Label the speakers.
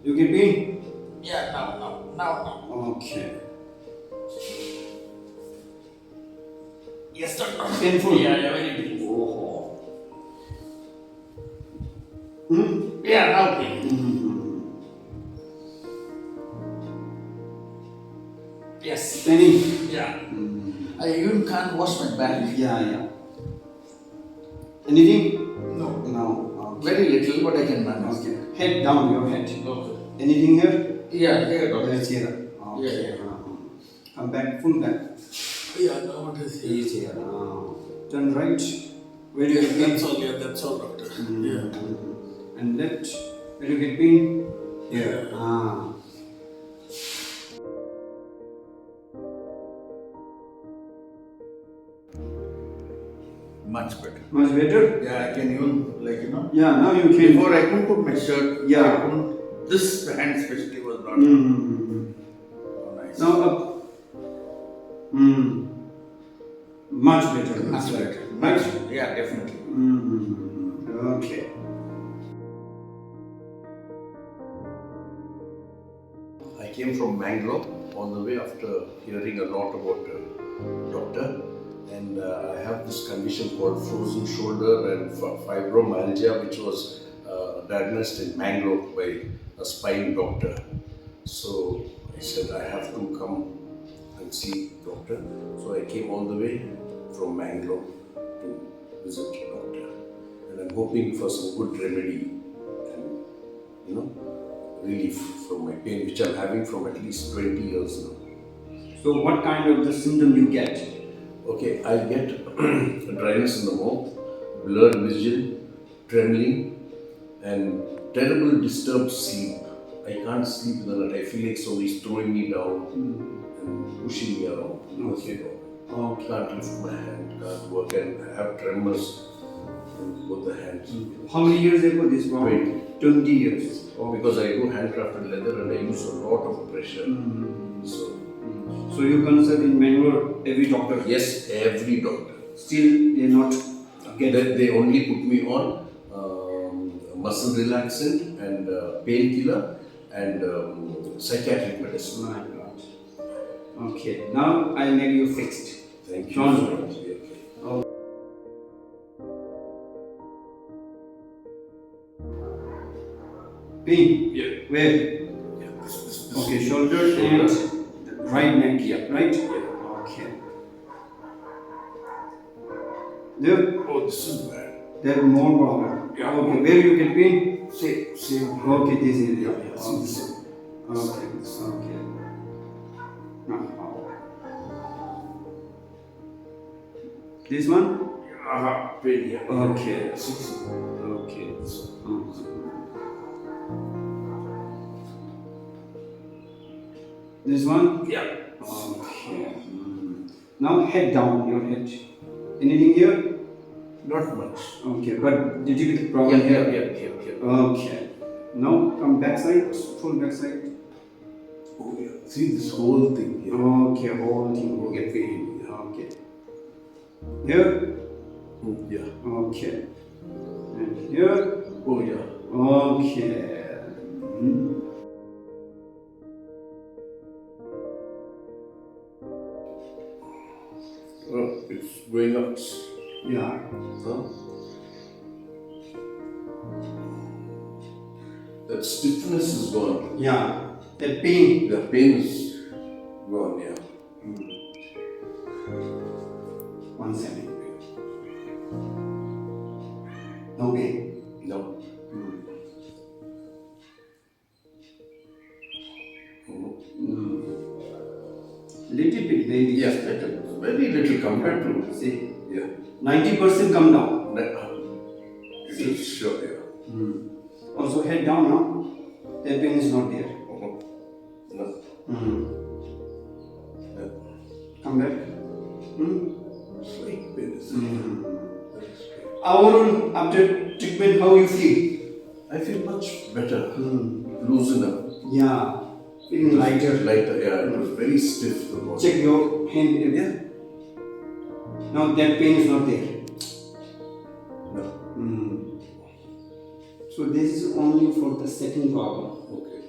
Speaker 1: You get pain?
Speaker 2: Yeah, now.
Speaker 1: Okay.
Speaker 2: Yes, doctor.
Speaker 1: Painful?
Speaker 2: Yeah, very painful.
Speaker 1: Oh. Hmm?
Speaker 2: Yeah, now pain. Yes.
Speaker 1: Paining?
Speaker 2: Yeah. I even can't wash my back.
Speaker 1: Yeah. Anything?
Speaker 2: No.
Speaker 1: No. Okay.
Speaker 2: Very little, but I can manage.
Speaker 1: Okay. Head down, your head.
Speaker 2: Okay.
Speaker 1: Anything here?
Speaker 2: Yeah, here, doctor.
Speaker 1: Yes, here. Okay.
Speaker 2: Yeah.
Speaker 1: Come back, full back.
Speaker 2: Yeah, now it is here.
Speaker 1: Yes, here. Turn right. Where do you get pain?
Speaker 2: That's all, doctor. Yeah.
Speaker 1: And left. Where do you get pain? Here.
Speaker 2: Much better.
Speaker 1: Much better?
Speaker 2: Yeah, I can even,
Speaker 1: Yeah, now you can.
Speaker 2: Before I couldn't put my shirt.
Speaker 1: Yeah.
Speaker 2: I couldn't. This hand especially was not. Oh, nice.
Speaker 1: Now up. Much better.
Speaker 2: Much better.
Speaker 1: Right?
Speaker 2: Yeah, definitely.
Speaker 1: Okay.
Speaker 3: I came from Mangalore on the way after hearing a lot about doctor, and I have this condition called frozen shoulder and fibromyalgia, which was diagnosed in Mangalore by a spine doctor. So I said I have to come and see doctor. So I came all the way from Mangalore to visit doctor, and I'm hoping for some good remedy and relief from my pain, which I'm having from at least 20 years now.
Speaker 1: So what kind of the symptom you get?
Speaker 3: Okay, I get dryness in the mouth, blurred vision, trembling, and terrible disturbed sleep. I can't sleep in the night. I feel like somebody's throwing me down and pushing me around.
Speaker 1: Okay.
Speaker 3: Can't lift my hand, can't work, and I have tremors in both the hands.
Speaker 1: How many years ago this problem? 20 years.
Speaker 3: Because I do handcrafted leather and I use a lot of pressure.
Speaker 1: So you consult in Bangalore every doctor?
Speaker 3: Yes, every doctor.
Speaker 1: Still they not get
Speaker 3: They only put me on muscle relaxant and painkiller and psychiatric medicine.
Speaker 1: My God. Okay. Now I make you fixed.
Speaker 3: Thank you
Speaker 1: Don't
Speaker 3: so
Speaker 1: worry.
Speaker 3: much. Yeah.
Speaker 1: Pain?
Speaker 3: Yeah.
Speaker 1: Where?
Speaker 3: Yeah. This.
Speaker 1: Okay, shoulder and right neck.
Speaker 3: Yeah.
Speaker 1: Right?
Speaker 3: Yeah.
Speaker 1: Okay. There,
Speaker 3: Oh, this is bad.
Speaker 1: there more problem.
Speaker 3: Yeah.
Speaker 1: Okay, where you get pain?
Speaker 3: Same.
Speaker 1: Okay, this is
Speaker 3: Yeah, yeah. Same.
Speaker 1: Okay. Now, this one?
Speaker 3: Pain here.
Speaker 1: Okay.
Speaker 3: See.
Speaker 1: Okay. This one?
Speaker 3: Yeah.
Speaker 1: Okay. Now head down, your head. Anything here?
Speaker 3: Not much.
Speaker 1: Okay, but little bit problem here.
Speaker 3: Yeah.
Speaker 1: Okay. Now come back side, full back side.
Speaker 3: Oh, yeah. See this whole thing here.
Speaker 1: Okay, whole thing will get pain. Okay. Here?
Speaker 3: Yeah.
Speaker 1: Okay. And here?
Speaker 3: Oh, yeah.
Speaker 1: Okay.
Speaker 3: Oh, it's going up.
Speaker 1: Yeah.
Speaker 3: Huh? That stiffness is gone.
Speaker 1: Yeah. The pain.
Speaker 3: The pain is gone, yeah.
Speaker 1: 1 second. No pain.
Speaker 3: No.
Speaker 1: Little bit maybe.
Speaker 3: Yes, better. Very little compared to.
Speaker 1: See,
Speaker 3: Yeah.
Speaker 1: 90% come down.
Speaker 3: It is sure, yeah.
Speaker 1: Also head down now. The pain is not there.
Speaker 3: No. Yeah.
Speaker 1: Come back.
Speaker 3: Slight pain is very strange.
Speaker 1: Hour after treatment, how you feel?
Speaker 3: I feel much better. Loosen up.
Speaker 1: Yeah. Feeling lighter.
Speaker 3: Lighter, yeah. It was very stiff, the body.
Speaker 1: Check your hand area. Now that pain is not there.
Speaker 3: No.
Speaker 1: So this is only for the second problem.
Speaker 3: Okay.